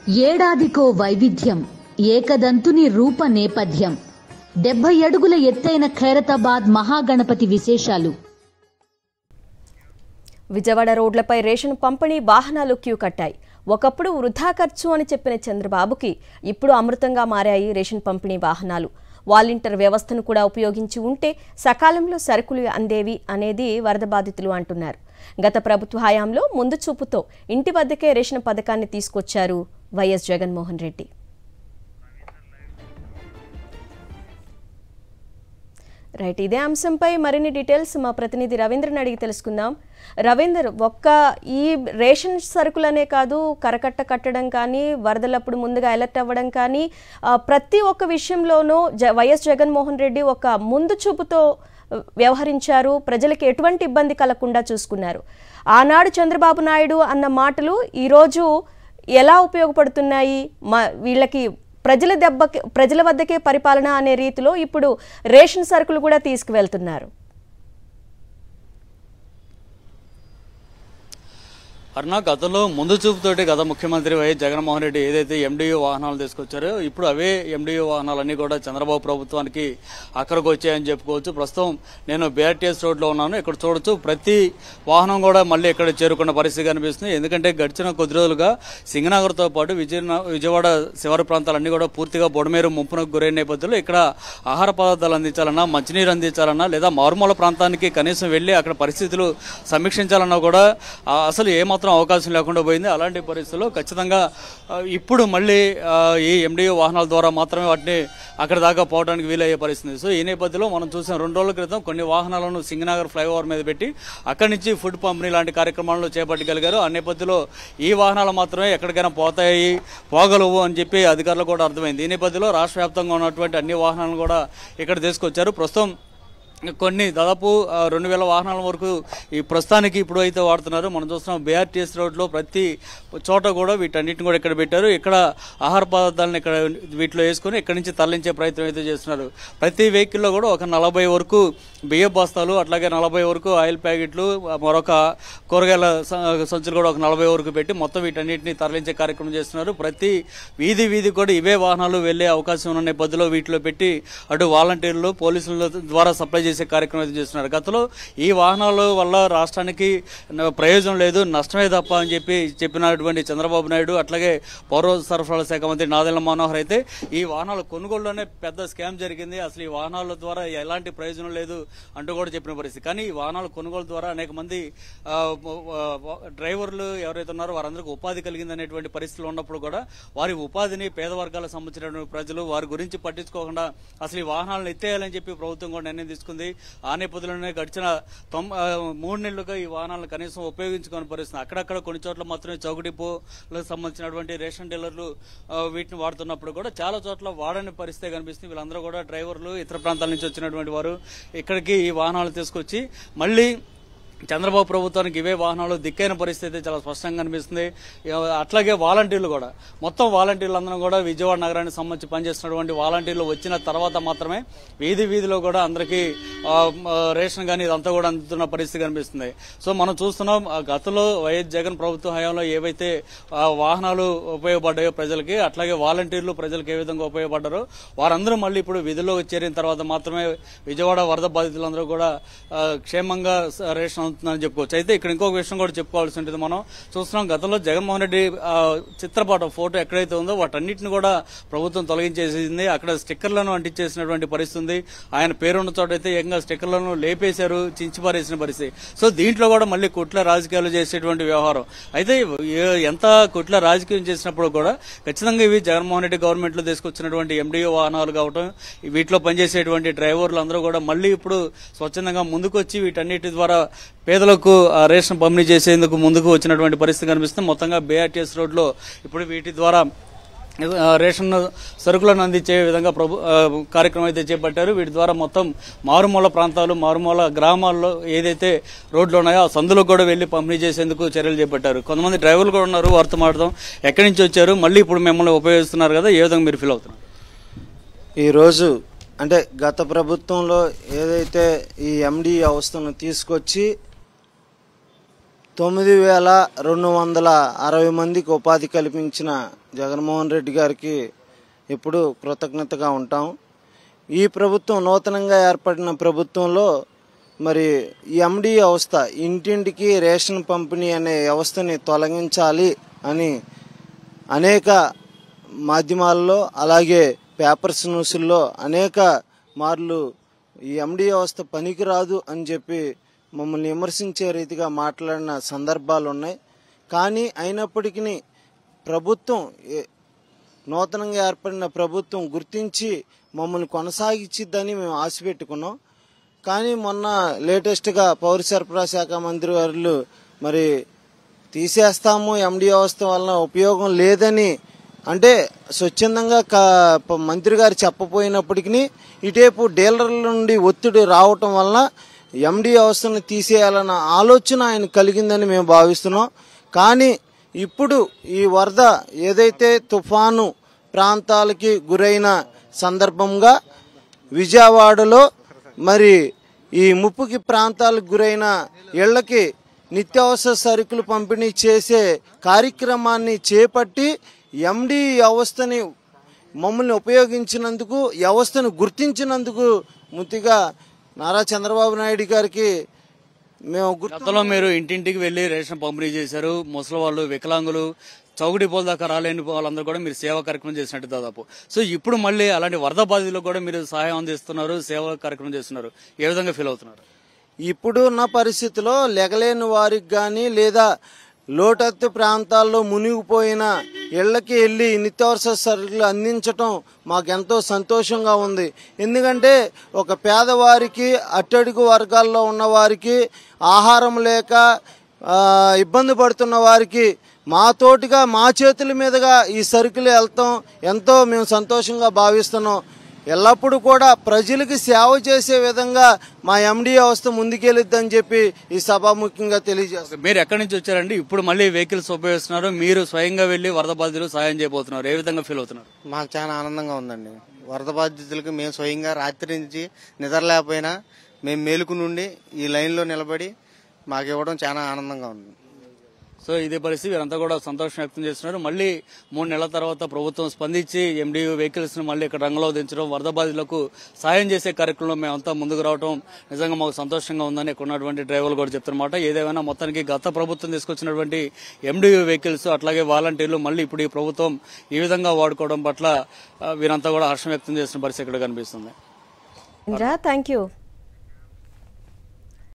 ఏడాదికో వైవిధ్యం, ఏకదంతుని రూప నేపథ్యం. 70 అడుగుల ఎత్తైన ఖైరతాబాద్ మహాగణపతి విశేషాలు. విజయవాడ రోడ్లపై రేషన్ పంపిణీ వాహనాలు క్యూ కట్టాయి. ఒకప్పుడు వృధా ఖర్చు అని చెప్పిన చంద్రబాబుకి ఇప్పుడు అమృతంగా మారాయి రేషన్ పంపిణీ వాహనాలు. వాలంటీర్ వ్యవస్థను కూడా ఉపయోగించి ఉంటే సకాలంలో సరుకులు అందేవి అనేది వరద బాధితులు అంటున్నారు. గత ప్రభుత్వ హయాంలో ముందు చూపుతో ఇంటి వద్దకే రేషన్ పథకాన్ని తీసుకొచ్చారు వైఎస్ జగన్మోహన్ రెడ్డి. రైట్, ఇదే అంశంపై మరిన్ని డీటెయిల్స్ మా ప్రతినిధి రవీంద్రని అడిగి తెలుసుకుందాం. రవీందర్, ఈ రేషన్ సరుకులనే కాదు, కరకట్ట కట్టడం కానీ, వరదలప్పుడు ముందుగా అలర్ట్ అవ్వడం కానీ, ప్రతి ఒక్క విషయంలోనూ వైఎస్ జగన్మోహన్ రెడ్డి ఒక ముందు చూపుతో వ్యవహరించారు. ప్రజలకు ఎటువంటి ఇబ్బంది కలగకుండా చూసుకున్నారు. ఆనాడు చంద్రబాబు నాయుడు అన్న మాటలు ఈరోజు ఎలా ఉపయోగపడుతున్నాయి? వీళ్ళకి ప్రజల వద్దకే పరిపాలన అనే రీతిలో ఇప్పుడు రేషన్ సరుకులు కూడా తీసుకువెళ్తున్నారు. అరుణ, గతంలో ముందు చూపుతోటి గత ముఖ్యమంత్రి వైఎస్ జగన్మోహన్ రెడ్డి ఏదైతే ఎండియూ వాహనాలు తీసుకొచ్చారో ఇప్పుడు అవే ఎండియూ వాహనాలన్నీ కూడా చంద్రబాబు ప్రభుత్వానికి అక్కడికి వచ్చాయని చెప్పుకోవచ్చు. ప్రస్తుతం నేను బీఆర్టీఎస్ రోడ్లో ఉన్నాను. ఇక్కడ చూడొచ్చు, ప్రతి వాహనం కూడా మళ్ళీ ఇక్కడ చేరుకున్న పరిస్థితి కనిపిస్తుంది. ఎందుకంటే గడిచిన కొద్ది రోజులుగా సింగనగర్తో పాటు విజయవాడ శివారు ప్రాంతాలన్నీ కూడా పూర్తిగా బొడమేరు ముంపునకు గురైన నేపథ్యంలో ఇక్కడ ఆహార పదార్థాలు అందించాలన్నా, మంచినీరు అందించాలన్నా, లేదా మారుమూల ప్రాంతానికి కనీసం వెళ్లి అక్కడ పరిస్థితులు సమీక్షించాలన్నా కూడా అసలు ఏమాత్రం అవకాశం లేకుండా పోయింది. అలాంటి పరిస్థితుల్లో ఖచ్చితంగా ఇప్పుడు మళ్ళీ ఈ ఎండియూ వాహనాల ద్వారా మాత్రమే వాటిని అక్కడ దాకా పోవడానికి వీలయ్యే పరిస్థితి. సో ఈ నేపథ్యంలో మనం చూసిన 2 రోజుల క్రితం కొన్ని వాహనాలను సింగనగర్ ఫ్లైఓవర్ మీద పెట్టి అక్కడి నుంచి ఫుడ్ పంపిణీ లాంటి కార్యక్రమాలను చేపట్టగలిగారు. ఆ నేపథ్యంలో ఈ వాహనాలు మాత్రమే ఎక్కడికైనా పోగలవు అని చెప్పి అధికారులు కూడా అర్థమైంది. ఈ నేపథ్యంలో రాష్ట్ర వ్యాప్తంగా ఉన్నటువంటి అన్ని వాహనాలను కూడా ఇక్కడ తీసుకొచ్చారు. ప్రస్తుతం కొన్ని దాదాపు 2000 వాహనాల వరకు ఈ ప్రస్తుతానికి ఇప్పుడు అయితే వాడుతున్నారు. మనం చూస్తున్నాం బీఆర్టీఎస్ రోడ్లో ప్రతి చోట కూడా వీటన్నిటిని కూడా ఇక్కడ పెట్టారు. ఇక్కడ ఆహార పదార్థాలను ఇక్కడ వీటిలో వేసుకుని ఇక్కడి నుంచి తరలించే ప్రయత్నం అయితే చేస్తున్నారు. ప్రతి వెహికల్లో కూడా ఒక 40 వరకు బియ్య బస్తాలు, అట్లాగే 40 వరకు ఆయిల్ ప్యాకెట్లు, మరొక కూరగాయల సంచులు కూడా ఒక 40 వరకు పెట్టి మొత్తం వీటన్నిటిని తరలించే కార్యక్రమం చేస్తున్నారు. ప్రతి వీధి కూడా ఇవే వాహనాలు వెళ్లే అవకాశం ఉన్న నేపథ్యంలో వీటిలో పెట్టి అటు వాలంటీర్లు, పోలీసుల ద్వారా సప్లై చేసే కార్యక్రమం అయితే చేస్తున్నారు. గతంలో ఈ వాహనాల వల్ల రాష్ట్రానికి ప్రయోజనం లేదు, నష్టమే తప్ప అని చెప్పినటువంటి చంద్రబాబు నాయుడు, అట్లాగే పౌర సరఫరాల శాఖ మంత్రి నాదెళ్ల మనోహర్ అయితే ఈ వాహనాల కొనుగోలులోనే పెద్ద స్కామ్ జరిగింది, అసలు ఈ వాహనాల ద్వారా ఎలాంటి ప్రయోజనం లేదు అంటూ కూడా చెప్పిన పరిస్థితి. కానీ ఈ వాహనాల కొనుగోలు ద్వారా అనేక మంది డ్రైవర్లు ఎవరైతే ఉన్నారో వారందరికీ ఉపాధి కలిగింది అనేటువంటి పరిస్థితులు ఉన్నప్పుడు కూడా వారి ఉపాధిని పేద వర్గాలకు సంబంధించినటువంటి ప్రజలు వారి గురించి పట్టించుకోకుండా అసలు ఈ వాహనాలను ఎత్తేయాలని చెప్పి ప్రభుత్వం కూడా నిర్ణయం తీసుకుంది. ఆ నేపథ్యంలోనే గడిచిన 3 నెలలుగా ఈ వాహనాలను కనీసం ఉపయోగించుకొని పరిస్థితుంది. అక్కడక్కడ కొన్ని చోట్ల మాత్రమే చౌక డిపోలకు సంబంధించినటువంటి రేషన్ డీలర్లు వీటిని వాడుతున్నప్పుడు కూడా చాలా చోట్ల వాడని పరిస్థితి కనిపిస్తుంది. వీళ్ళందరూ కూడా డ్రైవర్లు, ఇతర ప్రాంతాల నుంచి వచ్చినటువంటి వారు ఇక్కడికి ఈ వాహనాలు తీసుకొచ్చి మళ్ళీ చంద్రబాబు ప్రభుత్వానికి ఇవే వాహనాలు దిక్కైన పరిస్థితి చాలా స్పష్టంగా కనిపిస్తుంది. అట్లాగే వాలంటీర్లు కూడా, మొత్తం వాలంటీర్లందరూ కూడా విజయవాడ నగరానికి సంబంధించి పనిచేస్తున్నటువంటి వాలంటీర్లు వచ్చిన తర్వాత మాత్రమే వీధిలో కూడా అందరికీ రేషన్ కానీ ఇదంతా కూడా అందుతున్న పరిస్థితి కనిపిస్తుంది. సో మనం చూస్తున్నాం, గతంలో వైఎస్ జగన్ ప్రభుత్వ హయాంలో ఏవైతే వాహనాలు ఉపయోగపడ్డాయో ప్రజలకి, అట్లాగే వాలంటీర్లు ప్రజలకు ఏ విధంగా ఉపయోగపడ్డారో వారందరూ మళ్ళీ ఇప్పుడు విధుల్లోకి చేరిన తర్వాత మాత్రమే విజయవాడ వరద బాధితులందరూ కూడా క్షేమంగా రేషన్ అని చెప్పుకోవచ్చు. అయితే ఇక్కడ ఇంకొక విషయం కూడా చెప్పుకోవాల్సి ఉంటుంది. మనం చూస్తున్నాం, గతంలో జగన్మోహన్ రెడ్డి చిత్రపటం ఫోటో ఎక్కడైతే ఉందో వాటన్నిటిని కూడా ప్రభుత్వం తొలగించేసింది. అక్కడ స్టిక్కర్లను అంటించేసినటువంటి పరిస్థితి ఉంది. ఆయన పేరున్న చోట అయితే ఏకంగా స్టిక్కర్లను లేపేశారు, చించిపారేసిన పరిస్థితి. సో దీంట్లో కూడా మళ్ళీ కుట్ల రాజకీయాలు చేసేటువంటి వ్యవహారం. అయితే ఎంత కుట్ల రాజకీయం చేసినప్పుడు కూడా ఖచ్చితంగా ఇవి జగన్మోహన్ రెడ్డి గవర్నమెంట్ లో తీసుకొచ్చినటువంటి ఎండిఓ వాహనాలు కావటం, వీటిలో పనిచేసేటువంటి డ్రైవర్లు అందరూ కూడా మళ్ళీ ఇప్పుడు స్వచ్ఛందంగా ముందుకు వచ్చి వీటన్నిటి ద్వారా పేదలకు రేషన్ పంపిణీ చేసేందుకు ముందుకు వచ్చినటువంటి పరిస్థితి కనిపిస్తుంది. మొత్తంగా బీఆర్టీఎస్ రోడ్లో ఇప్పుడు వీటి ద్వారా రేషన్ సరుకులను అందించే విధంగా కార్యక్రమం అయితే చేపట్టారు. వీటి ద్వారా మొత్తం మారుమూల ప్రాంతాలు, మారుమూల గ్రామాల్లో ఏదైతే రోడ్లు ఉన్నాయో ఆ సందులో కూడా వెళ్లి పంపిణీ చేసేందుకు చర్యలు చేపట్టారు. కొంతమంది డ్రైవర్లు కూడా ఉన్నారు, వారితో మాట్లాడదాం. ఎక్కడి నుంచి వచ్చారు, మళ్ళీ ఇప్పుడు మిమ్మల్ని ఉపయోగిస్తున్నారు కదా, ఏ విధంగా మీరు ఫీల్ అవుతున్నారు? ఈరోజు అంటే గత ప్రభుత్వంలో ఏదైతే ఈ ఎండి వ్యవస్థను తీసుకొచ్చి 9,260 మందికి ఉపాధి కల్పించిన జగన్మోహన్ రెడ్డి గారికి ఎప్పుడూ కృతజ్ఞతగా ఉంటాం. ఈ ప్రభుత్వం నూతనంగా ఏర్పడిన ప్రభుత్వంలో మరి ఎండి వ్యవస్థ, ఇంటింటికి రేషన్ పంపిణీ అనే వ్యవస్థని తొలగించాలి అని అనేక మాధ్యమాల్లో అలాగే పేపర్స్ న్యూస్ల్లో అనేక మార్లు ఈ ఎండి వ్యవస్థ పనికిరాదు అని చెప్పి మమ్మల్ని విమర్శించే రీతిగా మాట్లాడిన సందర్భాలు ఉన్నాయి. కానీ అయినప్పటికీ ప్రభుత్వం, నూతనంగా ఏర్పడిన ప్రభుత్వం గుర్తించి మమ్మల్ని కొనసాగించిద్దని మేము ఆశ పెట్టుకున్నాం. కానీ మొన్న లేటెస్ట్గా పౌర సరఫరా శాఖ మంత్రి వారు మరి తీసేస్తాము, ఎండి వ్యవస్థ వలన ఉపయోగం లేదని అంటే స్వచ్ఛందంగా మంత్రి గారు చెప్పపోయినప్పటికీ ఇటేపు డీలర్ల నుండి ఒత్తిడి రావటం వలన ఎండి వ్యవస్థను తీసేయాలన్న ఆలోచన ఆయన కలిగిందని మేము భావిస్తున్నాం. కానీ ఇప్పుడు ఈ వరద ఏదైతే తుఫాను ప్రాంతాలకి గురైన సందర్భంగా విజయవాడలో మరి ఈ ముప్పుకి ప్రాంతాలకు గురైన ఇళ్లకి నిత్యావసర సరుకులు పంపిణీ చేసే కార్యక్రమాన్ని చేపట్టి ఎండి వ్యవస్థని మమ్మల్ని ఉపయోగించినందుకు, వ్యవస్థను గుర్తించినందుకు ముతిగా నారా చంద్రబాబు నాయుడు గారికి మేము గతంలో మీరు ఇంటింటికి వెళ్లి రేషన్ పంపిణీ చేశారు. ముసలి వాళ్ళు, వికలాంగులు, చౌకటి పోల దాకా రాలేని వాళ్ళందరూ కూడా మీరు సేవా కార్యక్రమం చేసినట్టు దాదాపు. సో ఇప్పుడు మళ్ళీ అలాంటి వరద బాధితులకు కూడా మీరు సహాయం అందిస్తున్నారు, సేవా కార్యక్రమం చేస్తున్నారు. ఏ విధంగా ఫీల్ అవుతున్నారు? ఇప్పుడు ఉన్న పరిస్థితిలో లెగలేని వారికి కానీ లేదా లోతట్టు ప్రాంతాల్లో మునిగిపోయిన ఇళ్లకి వెళ్ళి నిత్యావసర సరుకులు అందించటం మాకెంతో సంతోషంగా ఉంది. ఎందుకంటే ఒక పేదవారికి, అట్టడుగు వర్గాల్లో ఉన్న వారికి, ఆహారం లేక ఇబ్బంది పడుతున్న వారికి మా తోటిగా, మా చేతుల మీదుగా ఈ సరుకులు వెళ్తాం ఎంతో మేము సంతోషంగా భావిస్తున్నాం. ఎల్లప్పుడూ కూడా ప్రజలకు సేవ చేసే విధంగా మా ఎండి వ్యవస్థ ముందుకెళ్ళిద్దని చెప్పి ఈ సభాముఖ్యంగా తెలియజేస్తారు. మీరు ఎక్కడి నుంచి వచ్చారండి? ఇప్పుడు మళ్ళీ వెహికల్స్ ఉపయోగిస్తున్నారు, మీరు స్వయంగా వెళ్లి వరద బాధితులు సాయం చేయబోతున్నారు. ఏ విధంగా ఫీల్ అవుతున్నారు? మాకు చాలా ఆనందంగా ఉందండి. వరద బాధితులకు మేము స్వయంగా రాత్రి నుంచి నిద్రలేకపోయినా మేము మేలుకు నుండి ఈ లైన్లో నిలబడి మాకు ఇవ్వడం చాలా ఆనందంగా ఉంది. సో ఇదే పరిస్థితి, వీరంతా కూడా సంతోషం వ్యక్తం చేస్తున్నారు. మళ్ళీ 3 నెలల తర్వాత ప్రభుత్వం స్పందించి ఎండియూ వెహికల్స్ ను మళ్ళీ ఇక్కడ రంగంలో దించడం, వరద బాధితులకు సాయం చేసే కార్యక్రమంలో మేమంతా ముందుకు రావడం నిజంగా మాకు సంతోషంగా ఉందని ఇక్కడ ఉన్నటువంటి డ్రైవర్లు కూడా చెప్తున్నమాట. ఏదేమైనా మొత్తానికి గత ప్రభుత్వం తీసుకొచ్చినటువంటి ఎండియూ వెహికల్స్ అట్లాగే వాలంటీర్లు మళ్ళీ ఇప్పుడు ఈ ప్రభుత్వం ఈ విధంగా వాడుకోవడం పట్ల వీరంతా కూడా హర్షం వ్యక్తం చేసిన పరిస్థితి ఇక్కడ కనిపిస్తుంది. Thank you.